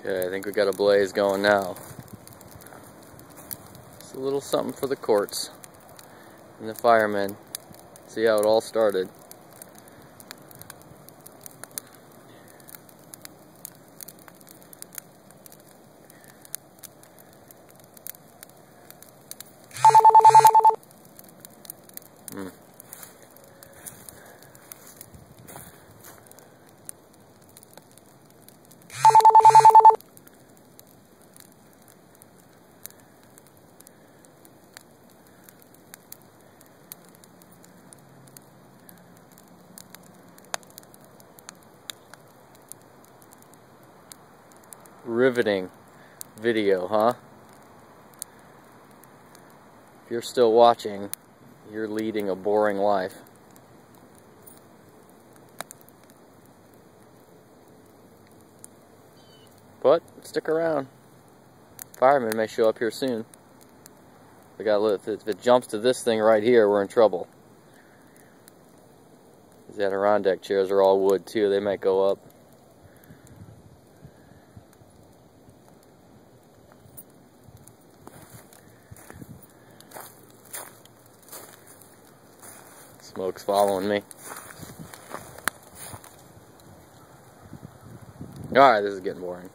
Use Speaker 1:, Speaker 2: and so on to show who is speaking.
Speaker 1: Okay, I think we got a blaze going now. It's a little something for the courts and the firemen. See how it all started. Riveting video, huh? If you're still watching, you're leading a boring life. But stick around. Firemen may show up here soon. If it jumps to this thing right here, we're in trouble. These Adirondack chairs are all wood too. They might go up. Smoke's following me. Alright, this is getting boring.